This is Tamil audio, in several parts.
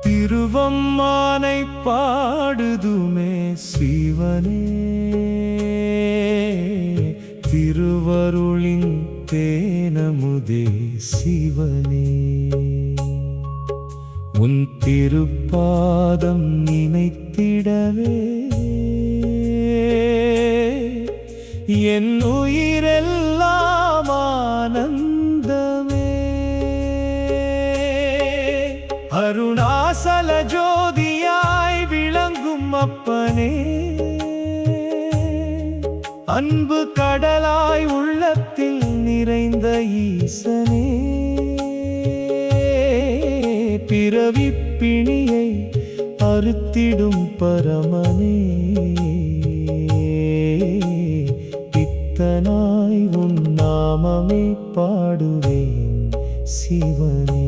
திருவம்மானை பாடுதுமே சிவனே, திருவருளின் தேனமுதே சிவனே. உன் திருப்பாதம் நினைத்திடவே என் உயிரெல்லாம் ஆனந்தமே. அருணாசல ஜோதியாய் விளங்கும் அப்பனே, அன்பு கடலாய் உள்ளத்தில் நிறைந்த ஈசனே. பிறவிப் பிணியை அறுத்திடும் பரமனே, பித்தனாய் உன் நாமமே பாடுவேன் சிவனே.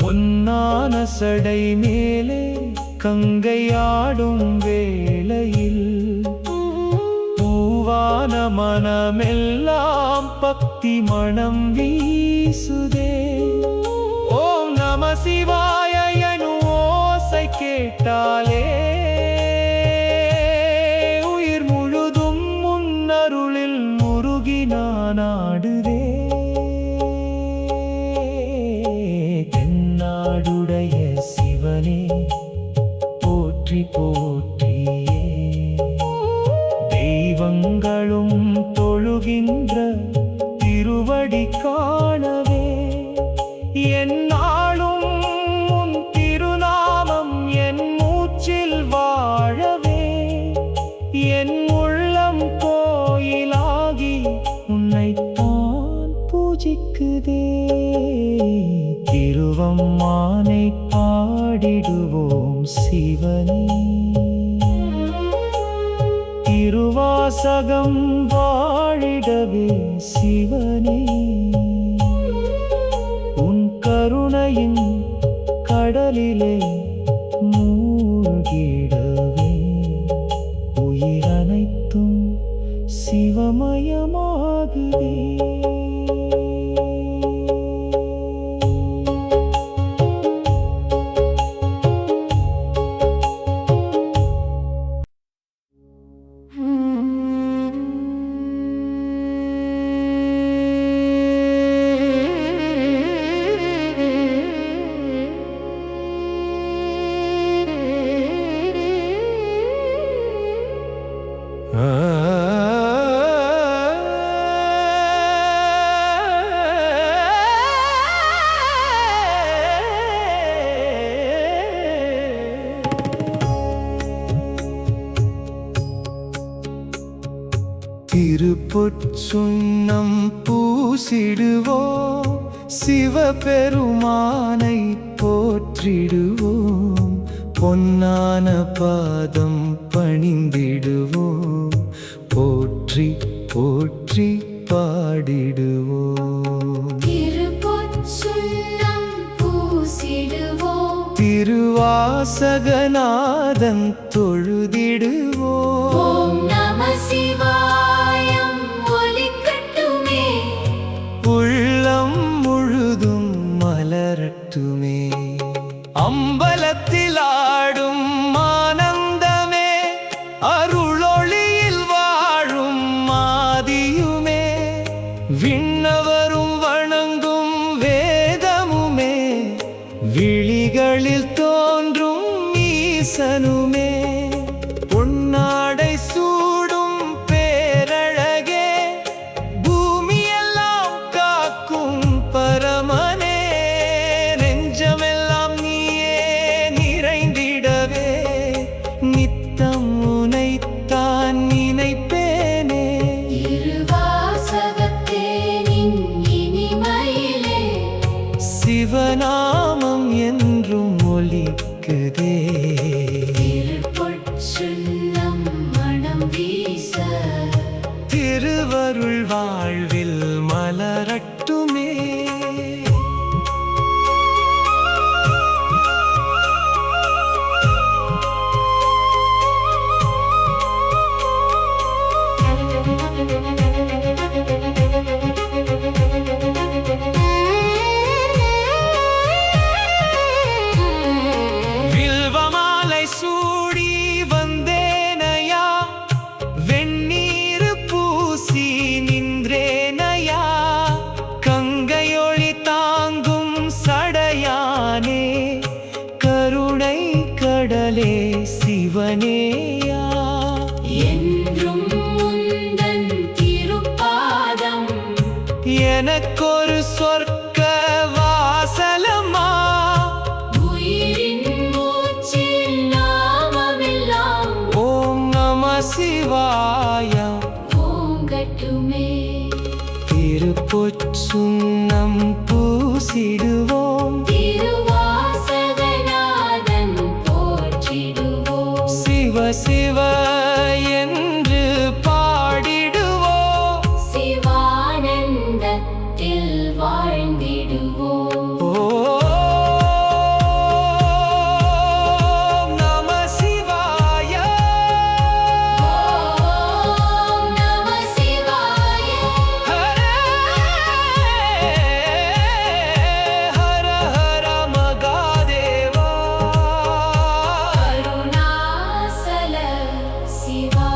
பொன்னான சடை மேலே கங்கையாடும் வேளையில் பூவான மனமெல்லாம் பக்தி மணம் வீசுதே. ஓம் நம சிவாய எனும் ஓசை கேட்டாலே உயிர் முழுதும் முன்னருளில் முருகி நான் ஆடுதே. நாடுடைய சிவனே போற்றி போற்றியே, தெய்வங்களும் தொழுகின்ற திருவடி காணவே. எந்நாளும் உன் திருநாமம் என் மூச்சில் வாழவே, என் உள்ளம் கோயிலாகி உன்னைத்தான் பூஜிக்குதே. திருவம்மானை பாடிடுவோம் சிவனே, திருவாசகம் வாழிடவே சிவனே. உன் கருணையின் கடலிலே மூழ்கிடவே உயிரனைத்தும் சிவமயமாகுதே. திருப்பொற்சுண்ணம் பூசிடுவோம், சிவபெருமானை போற்றிடுவோம். பொன்னான பாதம் பணிந்திடுவோம், போற்றி போற்றி பாடிடுவோம். திருப்பொற்சுண்ணம் பூசிடுவோம், திருவாசகநாதன் தொழுதிடுவோம். ஓம் நம சிவாயம் ஒலிக்கட்டுமே, உள்ளம் முழுதும் மலரட்டுமே. அம்பலத்தில் ஆடும் ஆனந்தமே, அருளொளியில் வாழும் மாதியுமே. விண்ணவரும் வணங்கும் வேதமுமே, விழிகளில் தோன்றும் ஈசனுமே. பொன்னாடை சூடும் பேரழகே, பூமியெல்லாம் காக்கும் பரமனே. நெஞ்சமெல்லாம் நீயே நிறைந்திடவே, நித்தம் உனைத்தான் நினைப்பேனே. திருவாசகத்தேனின் இனிமையிலே சிவநாமம் என்றும் ஒலிக்குதே. திருப்பொற்சுண்ணம் மணம் வீச திருவருள் வாழ்வில் மலரட்டுமே. வில்வமாலை சூடி வந்தேனையா, வெந்நீர் பூசி நின்றேனையா, கங்கையொளி தாங்கும் சடையானே, கருணை கடலே சிவனேயா. என்றும் முந்தன் திருப்பாதம் எனக்கொரு சொர்க்க வாசலம்மா, உயிரின் மூச்சில் நாமமெல்லாம் ஓம் நம சிவாய. ஓங்கட்டுமே. திருப்பொற்சுண்ணம் பூசிடுவோம், திருவாசகநாதன் போற்றிடுவோம். சிவ சிவ என்று பாடிடுவோம், சிவானந்தத்தில் வாழ்ந்திடுவோம். ஓம் நம சிவாய. ஓம் நம சிவாய. ஹர ஹர ஹர மகாதேவா. அருணாசல சிவா.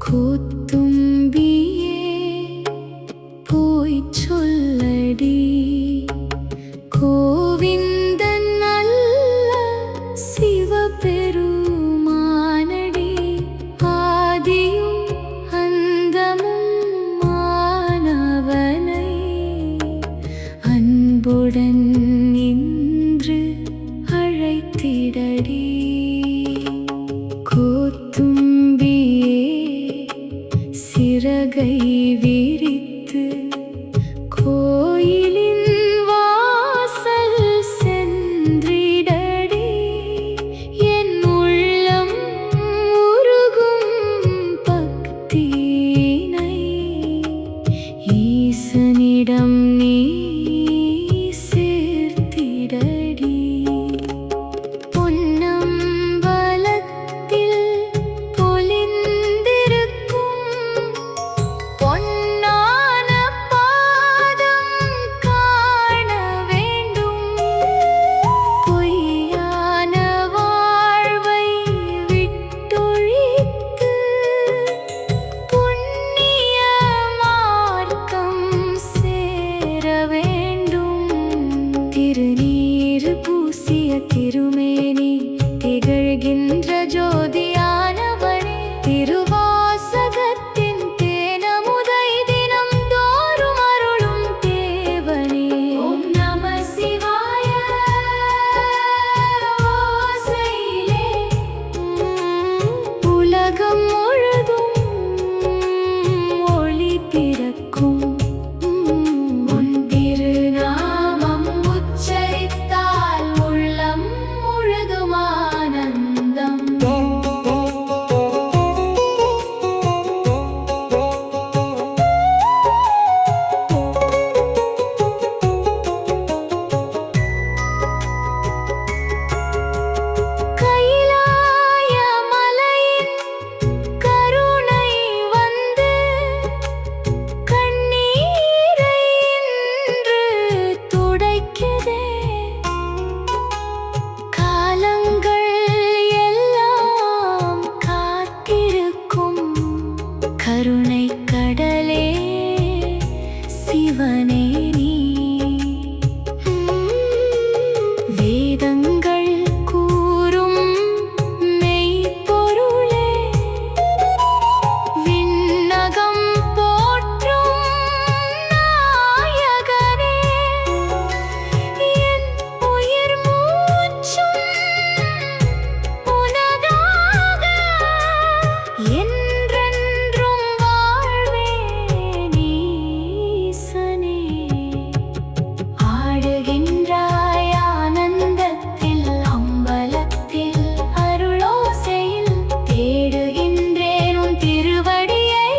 கூத்தும்பியே போய் சொல்லடி, கோவிந்தன் நல்ல சிவபெருமானடி, ஆதியும் அந்தமும் மானவனை அன்புடன் நின்று அழைத்திடடி. கூத்தும்பியே சிறகை விரித்து கோயிலின் வாசல் சென்றிடடி, என் உள்ளம் உருகும் பக்தியினை ஈசனிடம் நீ சேர்த்திடடி. பொன்னம்பலத்தில் பொலிந்திருக்கும் பொன்னான பாதம் காண வேண்டும், பொய்யான வாழ்வை விட்டொழித்து புண்ணிய மார்க்கம் சேர வேண்டும். திருநீறு பூசிய திருமேனி திகழ்கின்ற ஜோதியானவனே, திருவாசகத்தின் தேனமுதை தினம் தோறும் அருளும் தேவனே. ஓம் நம சிவாய. ஓசையிலே உலகம் முழுதும் ஒளி பிறக்கும். உன் திருநாமம் உச்சரித்தால் உள்ளம் முழுதும் ஆனந்தம். தேடுகின்றேன் உன் திருவடியை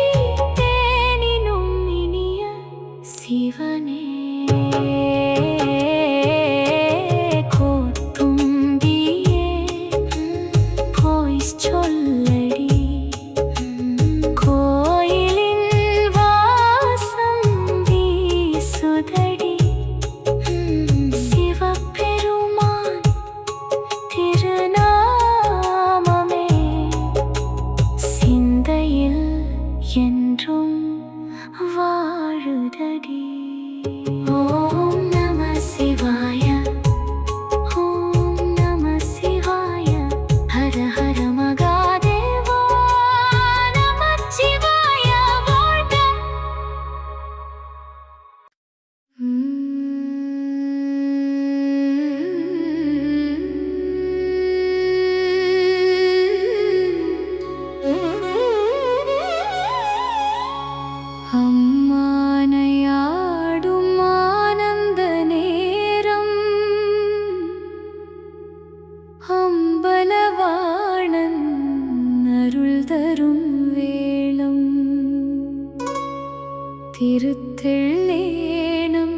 தேனினும் இனிய சிவனே. கோத்தும்பியே போய் சொல்லடி, கோயிலின் வாசம் வீசுதடி. சிவபெருமான் திருநாமமே சிந்தையில் என்றும் வாழுதடி. ஓம் நம சிவாய, ஓம் நம சிவாய, ஹர ஹர மகாதேவா நமச்சிவாய வாழ்க. அம்மானையாடும் ஆனந்த நேரம், அம்பலவாணன் அருள் தரும் வேளம். திருத்தெள்ளேனம்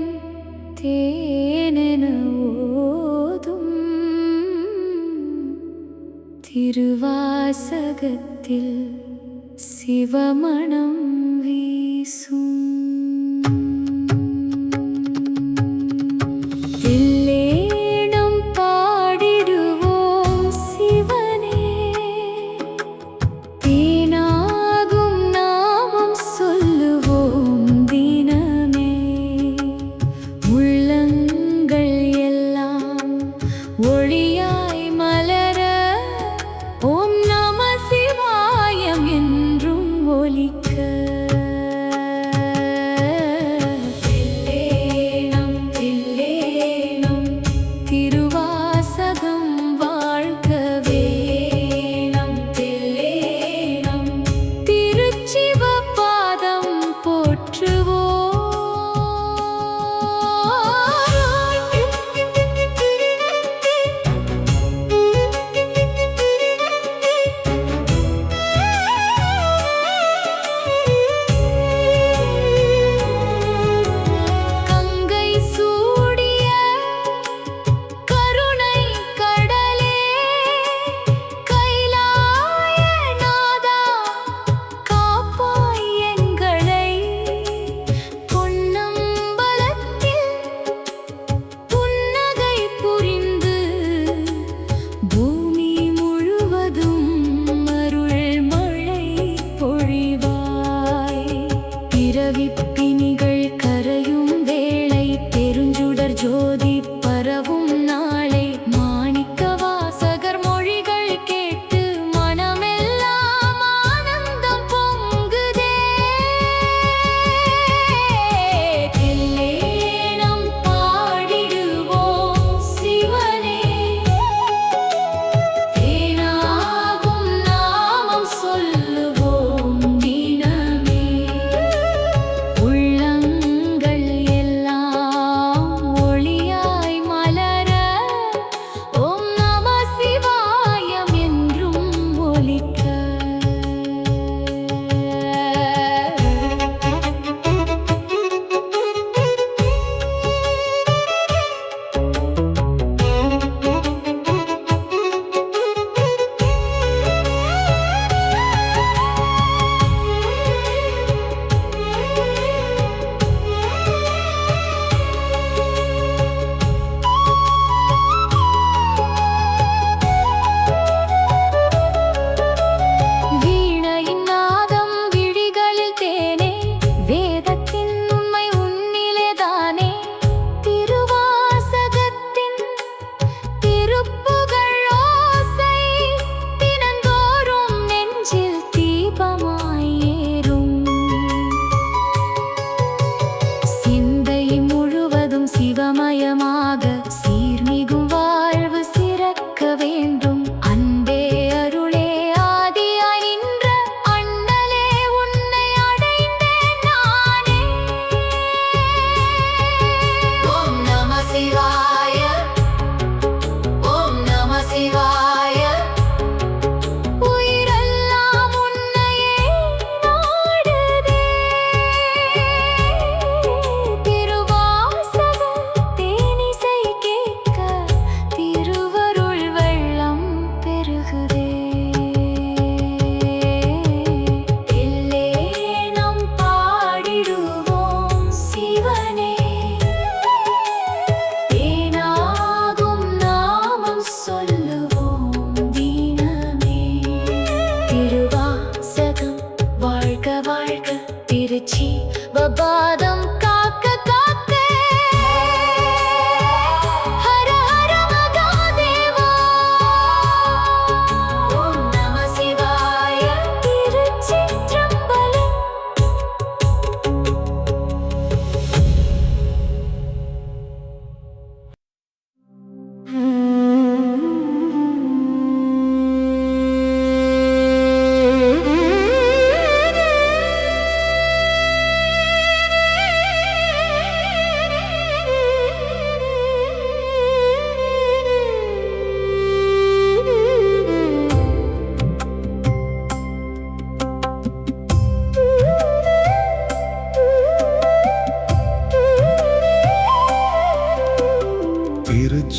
தேனென ஓதும் திருவாசகத்தில் சிவமணம் வீசும். தில்லேனம் பாடிடுவோம் சிவனே, தேனாகும் நாமம் சொல்லுவோம் தினமே. உள்ளங்கள் எல்லாம் ஒளியாய் மலர ஓம் நம சிவாயம் என்றும் ஒலிக்க.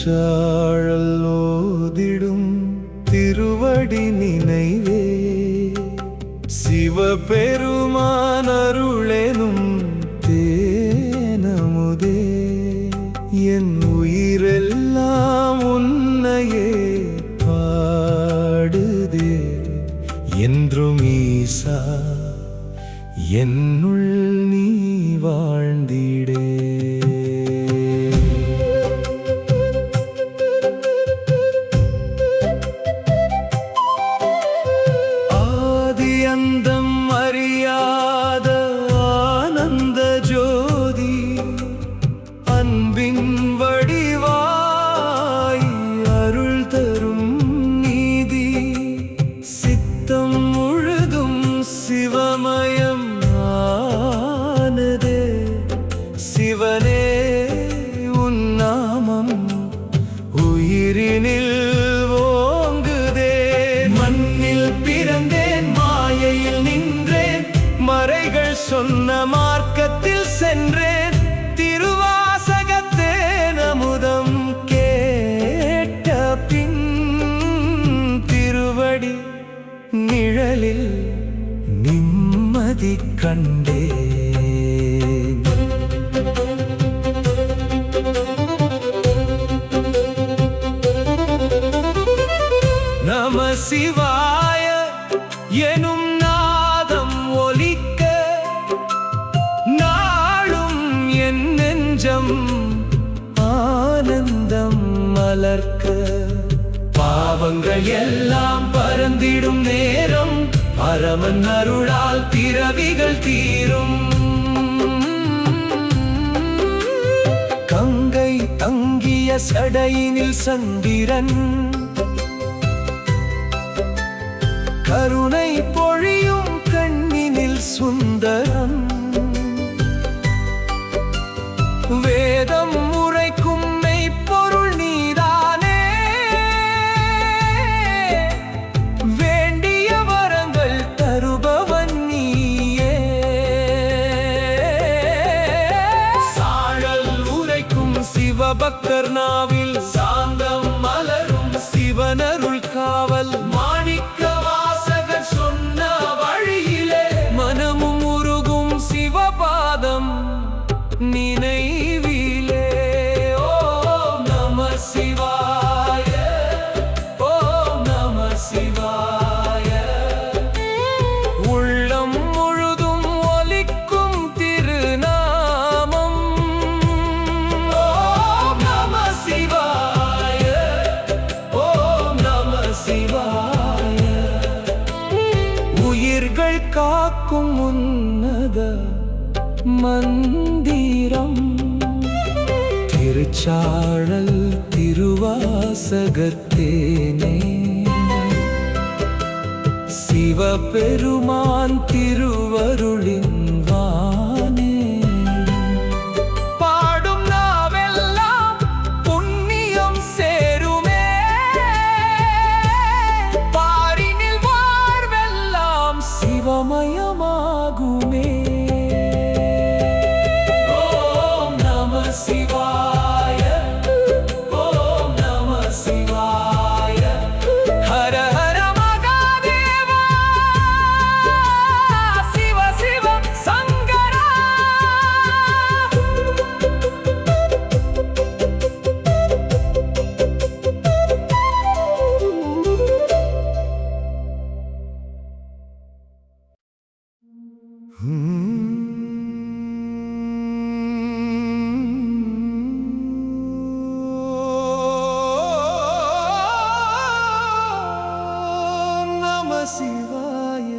திருச்சாழல் ஓதிடும் திருவடி நினைவே சிவபெருமான் அருளெனும் தேனமுதே என் உயிரெல்லாம் உன்னையே பாடுதே என்றும் ஈசா என்னுள் நீ வாழ்ந்திடே. ஆதி அந்தம் அறியாத ஆனந்த ஜோதி அன்பின் வடிவாய் அருள் தரும் நீதி சித்தம் முழுதும் சிவமயம் ஆனதே. சிவனே உன் நாமம் உயிரினில் ஓங்குதே. மண்ணில் பிறந்தேன் மாயையில் நின்றேன் மறைகள் சொன்ன மார்க்கத்தில் சென்றேன் திருவாசகத்தேன் அமுதம் கேட்ட பின் திருவடி நிழலில் நிம்மதி கண்டேன். நம சிவாய எனும் நாதம் ஒலிக்க நாளும் என் நெஞ்சம் ஆனந்தம் மலர்க்க பாவங்கள் எல்லாம் பறந்திடும் நேரம் பரமன் அருளால் பிறவிகள் தீரும். கங்கை தங்கிய சடையினில் சந்திரன் கருணை பொழியும் கண்ணினில் சுந்தரம் வேதம் உரைக்கும் மெய்ப்பொருள் நீதானே. வேண்டிய வரங்கள் தருபவன் நீயே. சாழல் உரைக்கும் சிவபக்தர் நாவில் சாந்தம் மலரும் சிவனருள் காவல் மாணிக்க வாசகர் சொன்ன வழியிலே மனமும் உருகும் சிவபாதம் நினைவிலே. ஓம் நம சிவாய ஓம் நம சிவாய உள்ளம் முழுதும் ஒலிக்கும் திருநாமம். ஓம் நம சிவாய ஓம் நம சிவாய உயிர்கள் காக்கும் உன்னத மந்திரம் திருச்சாழல் திருவாசகத்தேனே. சிவபெருமான் திருவருளின் வானே பாடும் நாவெல்லாம் புண்ணியம் சேருமே. பாரினில் வாழ்வெல்லாம் சிவமயமாகுமே. ஓம் நம சிவாய ஓம் நம சிவாய ஹர ஹர மகாதேவா சிவ சிவ சங்கரா. ஓம் நம சிவாய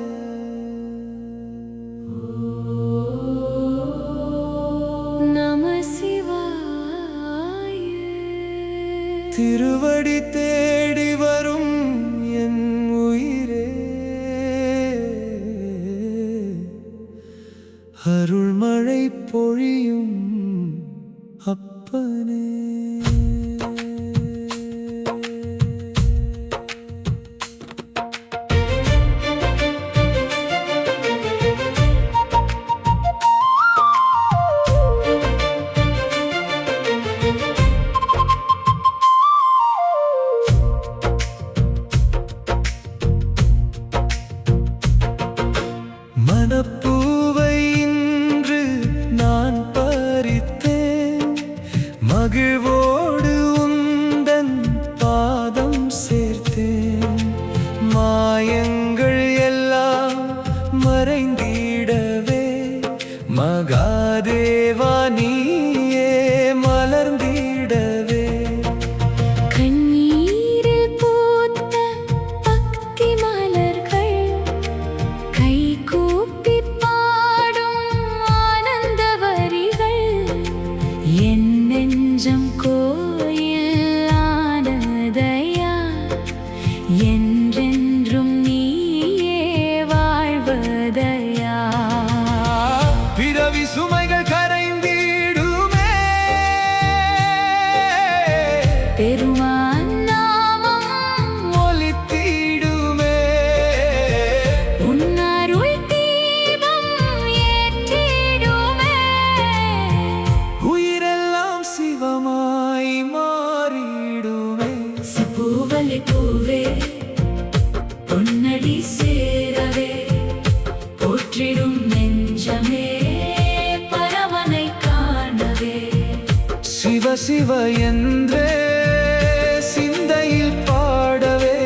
நம சிவாய. திருவடி தேடி வரும் என் உயிரே அருள்மழை பொழியும் அப்பனே. மனப்பூவை இன்று நான் பறித்தேன், மகிழ்வோடு உந்தன் பாதம் சேர்த்தேன். மாயங்கள் எல்லாம் மறைந்திடவே மகாதேவா நீயே மலர்ந்திடவே. கண்ணீரில் பூத்த பக்தி மலர்கள் கைகூப்பி பாடும் ஆனந்த வரிகள் என் நெஞ்சம் கோயில் ஆனதையா, என்றென்றும் நீயே வாழ்வதையா. பிறவி சுமைகள் கரைந்திடுமே, பெருமான் நாமம் ஒலித்திடுமே. உன் அருள் தீபம் ஏற்றிடுமே. உயிரெல்லாம் சிவமாய் மாறிடுமே. பூவலை பூவே பொன்னடி சேரவே போற்றிடும் நெஞ்சமே பரமனை காணவே. சிவ சிவ என்றே சிந்தையில் பாடவே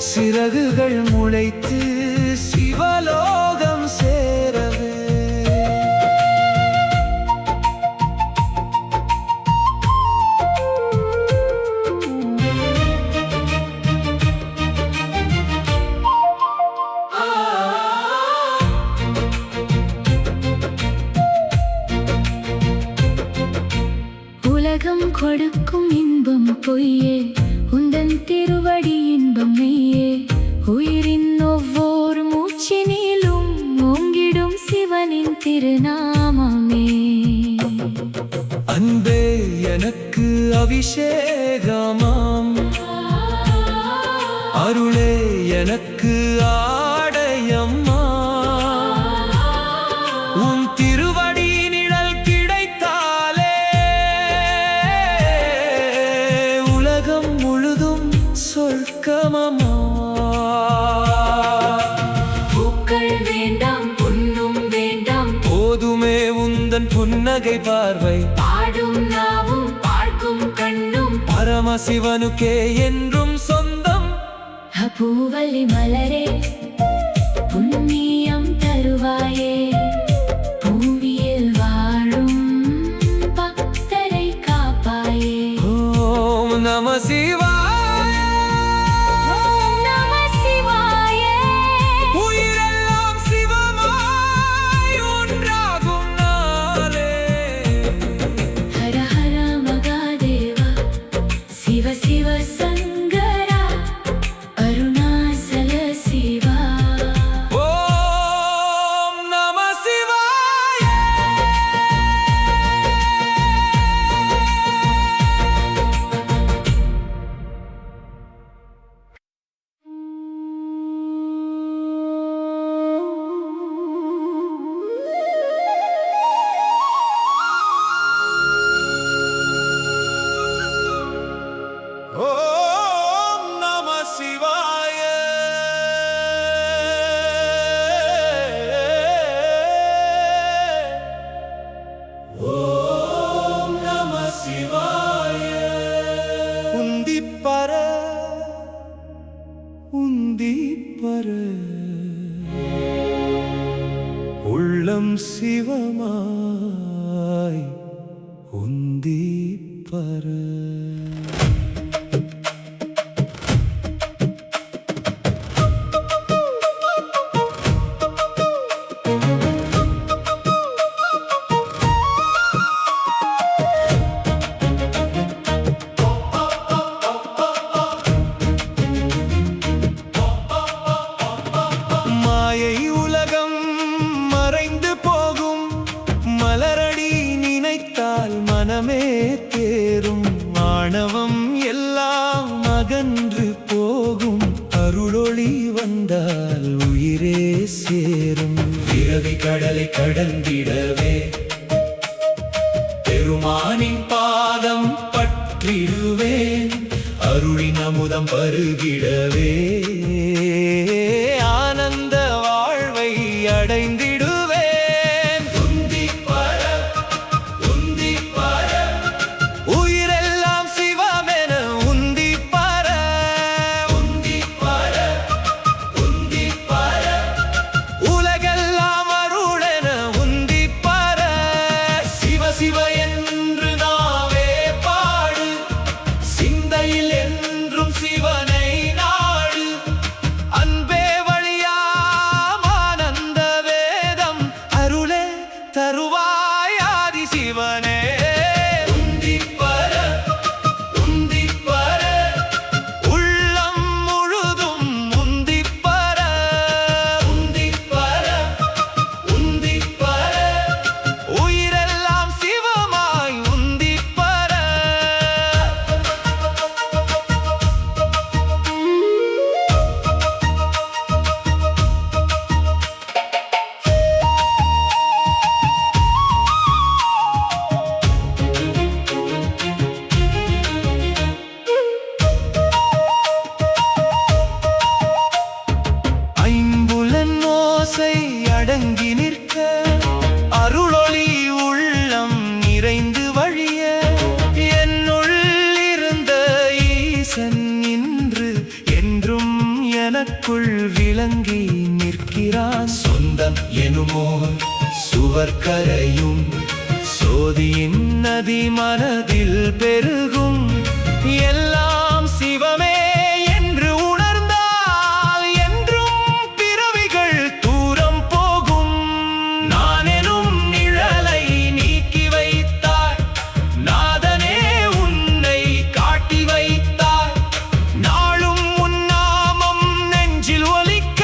சிறகுகள் முளைத்து சிவலோகம் சேரவே. உலகம் கொடுக்கும் இன்பம் பொய்யே, உந்தன் திருவடி இன்பம் மெய்யே. உயிரின் ஒவ்வொரு மூச்சினிலும் ஓங்கிடும் சிவனின் திருநாமமே. அன்பே எனக்கு அபிஷேகமாம், அருளே எனக்கு ஆடையம்மா. உன் திருவடி நிழல் கிடைத்தாலே உலகம் முழுதும் சொர்க்கமம்மா. பூக்கள் வேண்டாம் பொன்னும் வேண்டாம், போதுமே உந்தன் புன்னகை பார்வை, பாடும் நாவும் பார்க்கும் கண்ணும். பரமசிவனுக்கே என்றும் சொந்தம். பூவல்லி மலரே புண்ணியம் தருவாயே, பூமியில் வாழும் பக்தரை காப்பாயே. ஓம் நம சிவாய, ஓம் நம சிவாயே. உயிரெல்லாம் சிவமாய் ஒன்றாகும் நாளே. ஹர ஹர மகாதேவா, சிவ சிவ சங்கரா, அருணாசல சிவா. ஓம் நம சிவாய. ஓம் நம சிவாய. ஓம் நம சிவாய. உந்திப்பர உந்திப்பர உள்ளம் சிவமாய் உந்திப்பர. மாயை உலகம் மறைந்து போகும், மலரடி நினைத்தால் மனமே தேரும். ஆணவம் எல்லாம் அகன்று போகும், அருளொளி வந்தால் உயிரே சேரும். பிறவி கடலை கடந்திடவே பெருமானின் பாதம் பற்றிடுவேன், அருளின் அமுதம் பருகிடவே ஆனந்த வாழ்வை அடைந்து ஆசை அடங்கி நிற்க அருளொளி உள்ளம் நிறைந்து வழிய என்னுள் இருந்த ஈசன் இன்று என்றும் எனக்குள் விளங்கி நிற்கிறான். சொந்தம் எனுமோ சுவர் கரையும் சோதியின் நதி மனதில் பெருகும். எல்லாம் சிவமே என்று உணர்ந்தால் என்றும் பிறவிகள் தூரம் போகும். நான் எனும் நிழலை நீக்கி வைத்தாய், நாதனே உன்னை காட்டி வைத்தாய். நாளும் உன் நாமம் நெஞ்சில் ஒலிக்க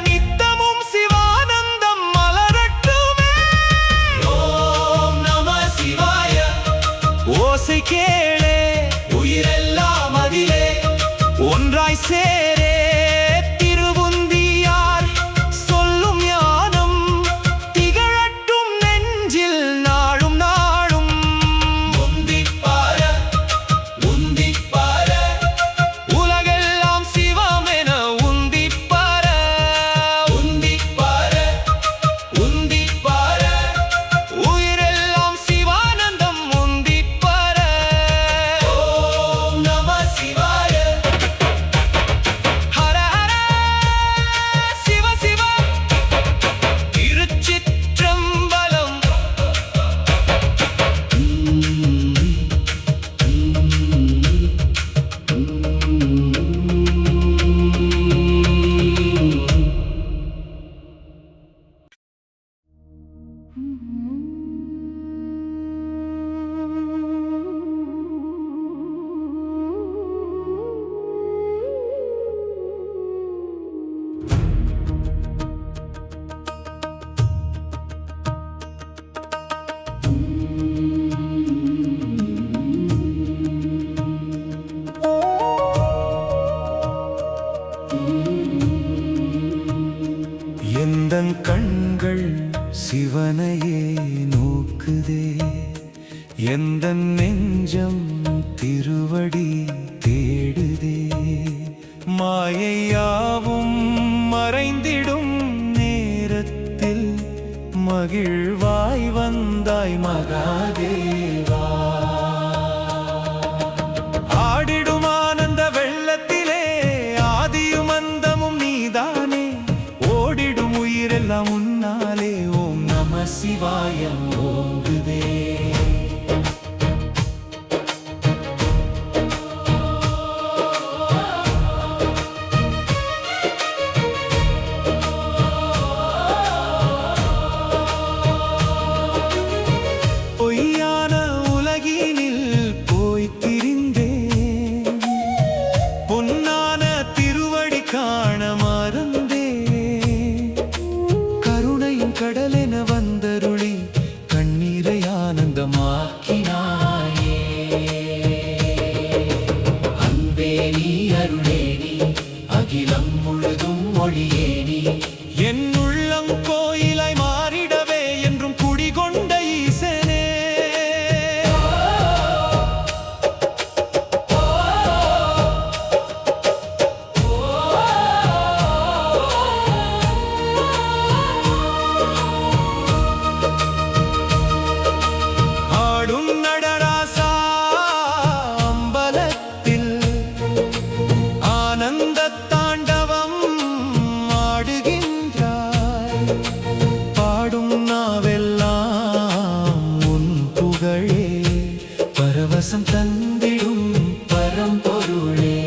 நித்தமும் சிவானந்தம் மலரட்டுமே. ஓம் நம சிவாய ஓசை கேளே, உயிரெல்லாம் அதிலே ஒன்றாய் சேரே. திருவுந்தியார் சொல்லும் ஞானம் திகழட்டும் நெஞ்சில் நாளும் நாளும். உந்திப்பார உந்திப்பார உலகெல்லாம் சிவமென உந்திப்பார. உந்திப்பார உந்திப்பார உயிரெல்லாம் சிவானந்தம் உந்திப்பார. ஓம் நம சிவாய ஹர ஹர சிவ சிவ திருச்சிற்றம்பலம். எந்தன் கண்கள் சிவனையே நோக்குதே, எந்தன் நெஞ்சம் திருவடி தேடுதே. மாயையாவும் மறைந்திடும் நேரத்தில் மகிழ்வாய் வந்தாய் மகாதேவா. ஆடிடும் ஆனந்த வெள்ளத்திலே ஆதியும் அந்தமும் நீதானே. ஓடிடும் உயிரெல்லாம் உன்னாலே. ஓம் நம சிவாயம் ஓங்குதே. பொய்யான உலகினில் போய் திரிந்தேன், பொன்னான திருவடி காண மறந்தேன். கருணையின் கடலென வந்தருளி கண்ணீரை ஆனந்தமாக்கினாயே. அன்பே நீ அருளே நீ அகிலம் முழுதும் மொழியே நீ. என் உள்ளம் கோயிலாய் மாறிடவே என்றும் குடிகொண்ட ஈசனே. ஆடும் நடராசா அம்பலத்தில் ஆனந்த தாண்டவம் ஆடுகின்றாய். பாடும் நாவெல்லாம் உன் புகழே, பரவசம் தந்திடும் பரம்பொருளே.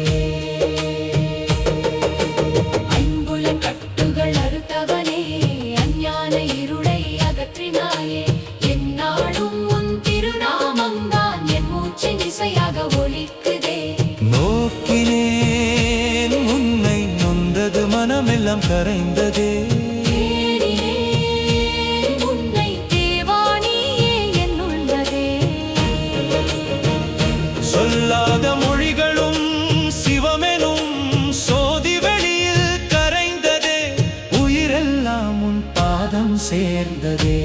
ஐம்புல கட்டுகள் அறுத்தவனே, அஞ்ஞான இருளை அகற்றினாயே. எந்நாளும் உன் திருநாமம்தான் என் மூச்சின் இசையாக ஒலிக்குதே. நோக்கினேன் உன்னை, நொந்தது மனமெல்லாம் கரைந்ததே. தேடினேன் உன்னை, தேவா நீயே என்னுள்ளதே. சொல்லாத மொழிகளும் சிவமெனும் சோதி வெளியில் கரைந்ததே. உயிரெல்லாம் உன் பாதம் சேர்ந்ததே.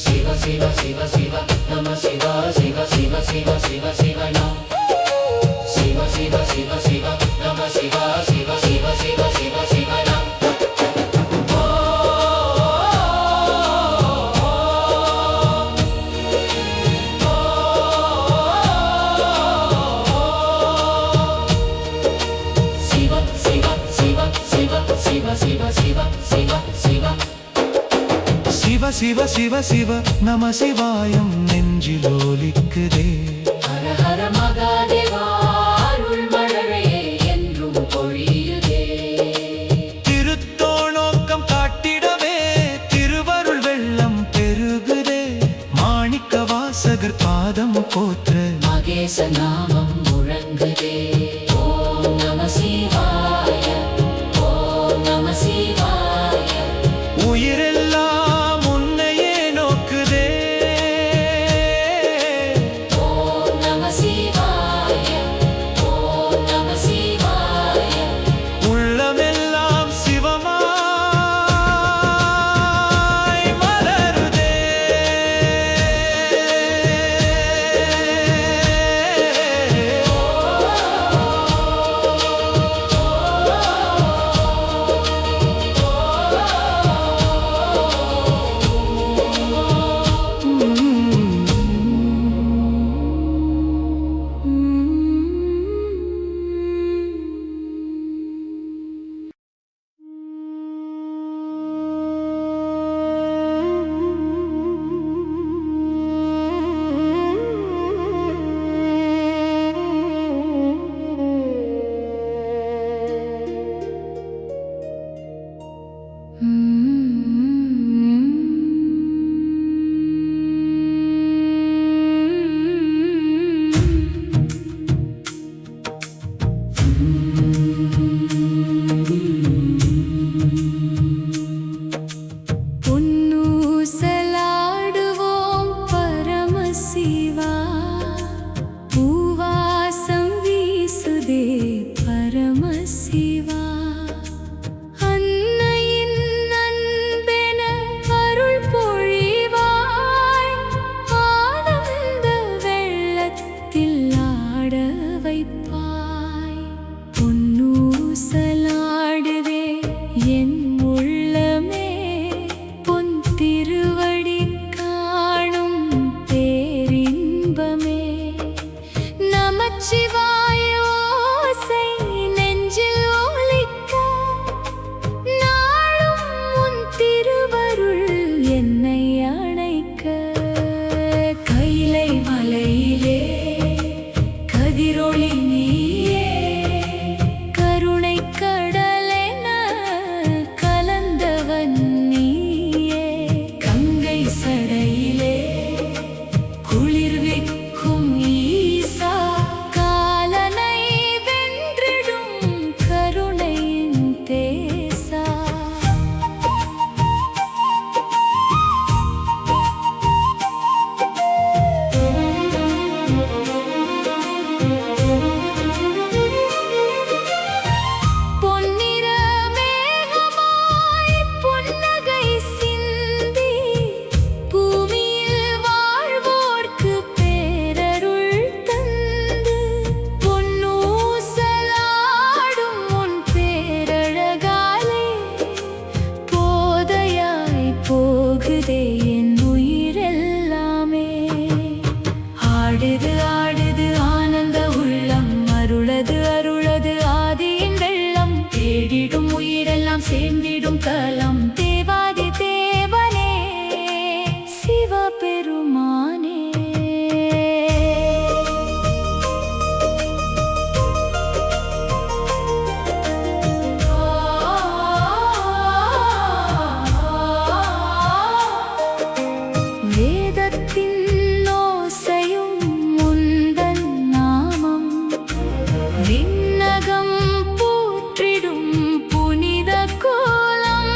சிவ சிவ சிவ சிவ நம சிவ சிவ சிவ சிவ சிவ சிவ நம. சிவ சிவ சிவ சிவ நம சிவ சிவ சிவ சிவ சிவ சிவ நம. சிவ சிவ சிவ சிவ சிவ சிவ சிவ சிவ நம சிவாயம் நெஞ்சில் ஒலிக்குதே. ஹர ஹர மகாதேவா அருள் மழையே என்றும் பொழியுதே. திருத்தோணோக்கம் காட்டிடவே திருவருள் வெள்ளம் பெருகுதே. மாணிக்க வாசகர் பாதம் போற்ற மகேச நாமம் முழங்குதே. ஓம் நம சிவாய ஓம் நம சிவாய. உயிரெல்லாம் உன்னையே நோக்குதே. ஓம் நம சிவாய ஓம் நம சிவாய. உள்ளமெல்லாம் சிவமாய் மலருதே. பொன்னூசலாடுவோம் பரமசிவா, பூவாசம் வீசுதே பரமசிவா. அன்னையின் அன்பென அருள் பொழிவாய், ஆனந்த வெள்ளத்தில் ஆட வைப்பாய். பொன்னூசலாடுதே என் உள்ளமே, பொன் திருவடி காணும் பேரின்பமே. நமச்சிவாய ஓசை நெஞ்சில் ஒலிக்க, நாளும் உன் திருவருள் என்னை அணைக்க. கைலை மலையிலே கதிரொளி நீயே, கருணை கடலென கலந்தவன் நீயே. கங்கை சடையிலே குளிர்விக்கும் ஈசா, காலனை வென்றிடும் கருணையின் தேசா. பொன்னிற மேகமாய் புன்னகை சிந்தி, பூமியில் வாழ்வோர்க்கு பேரருள் தந்து, பொன்னூசலாடும் உன் பேரழகாலே போதையாய் போகுதே என் உயிரெல்லாமே. ஆடுது ஆடுது ஆனந்த உள்ளம், அருளது அருளது ஆதியின் வெள்ளம். தேடிடும் உயிரெல்லாம் சேர்ந்திடும் தலம், தேவாதி தேவனே சிவபெருமானே. வேதத்தின் ஓசையும் முந்தன் நாமம், விண்ணகம் போற்றிடும் புனித கோலம்.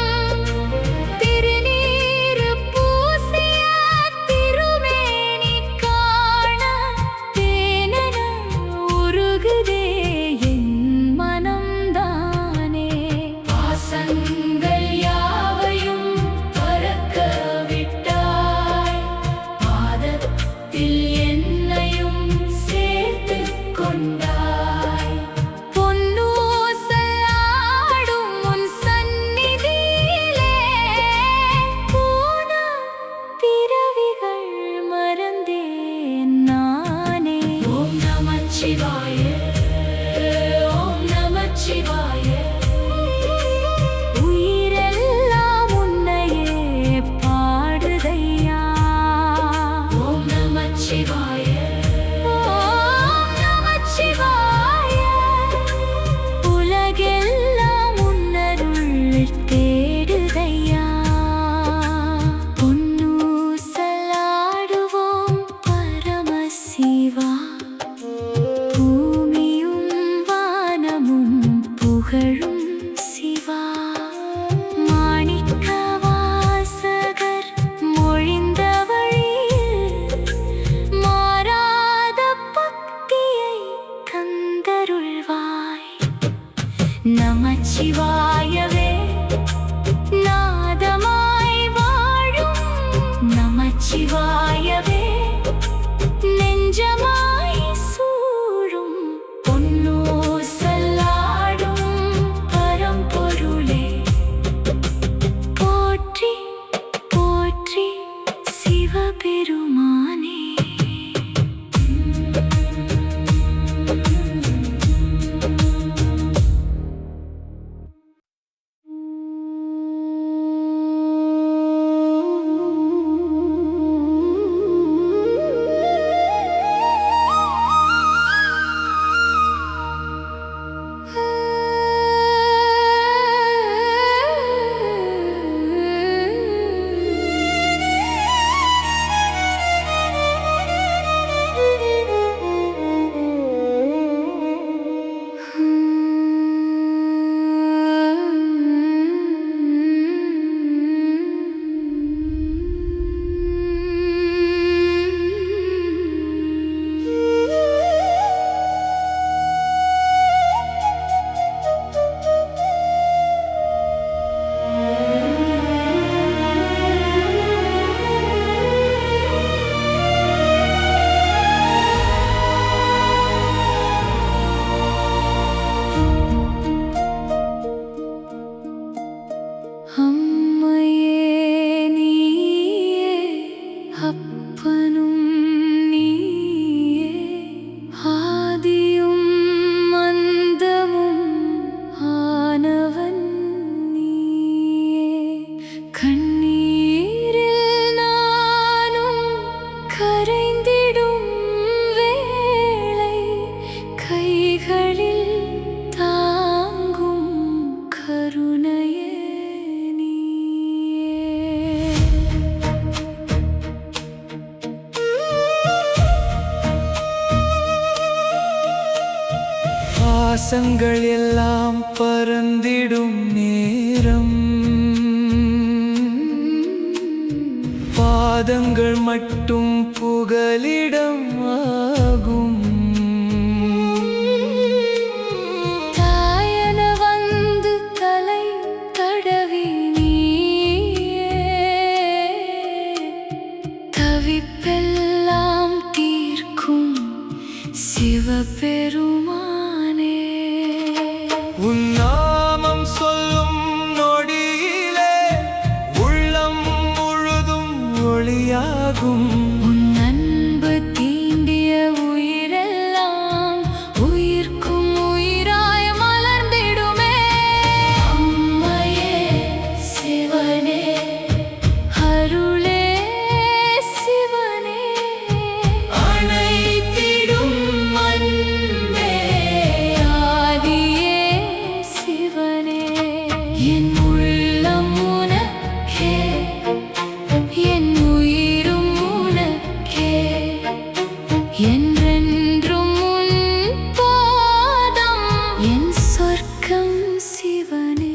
பாசங்கள் எல்லாம் பறந்திடும் நேரம், பாதங்கள் மட்டும் புகலிடம் ஆகும். தாயன வந்து தலை தடவி நீயே தவிப்பெல்லாம் தீர்க்கும் சிவபெருமானே. உன் நாமம் சொல்லும் நொடியிலே உள்ளம் முழுதும் ஒளியாகும். உன் அன்பு தீண்டிய உயிரெல்லாம் உயிர்க்கும் உயிராய் மலர்ந்திடுமே. அம்மையே சிவனே, அருளே சிவனே, அனைத்திடும் அன்பே ஆதியே சிவனே. என் உள்ளம் உனக்கே, என் உயிரும் உனக்கே, என்றென்றும் உன் பாதம் என் சொர்க்கம் சிவனே.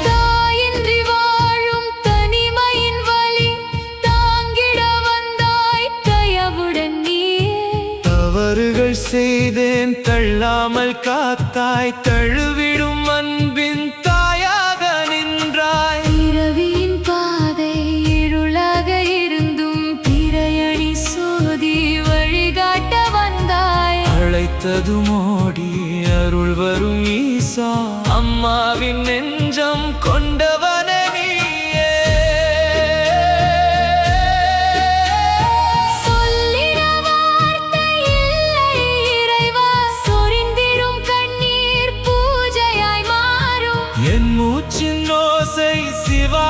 தாயின்றி வாழும் தனிமையின் வலி தாங்கிட வந்தாய் தயவுடன் நீயே. தவறுகள் செய்தேன் தள்ளாமல் காத்தாய், தழுவிடும் அன்பின் தாயாக நின்றாய். இரவியின் பாதை இருளாக இருந்தும் திரையணி சோதி வழிகாட்ட வந்தாய். அழைத்ததும் ஓடி அருள் வரும் ஈசா, அம்மாவின் நெஞ்சம் கொண்டவன நீயே. சொல்லிட வார்த்தை இல்லை இறைவா, சொரிந்திடும் கண்ணீர் பூஜையாய் மாறும். என் மூச்சின் ஓசை சிவா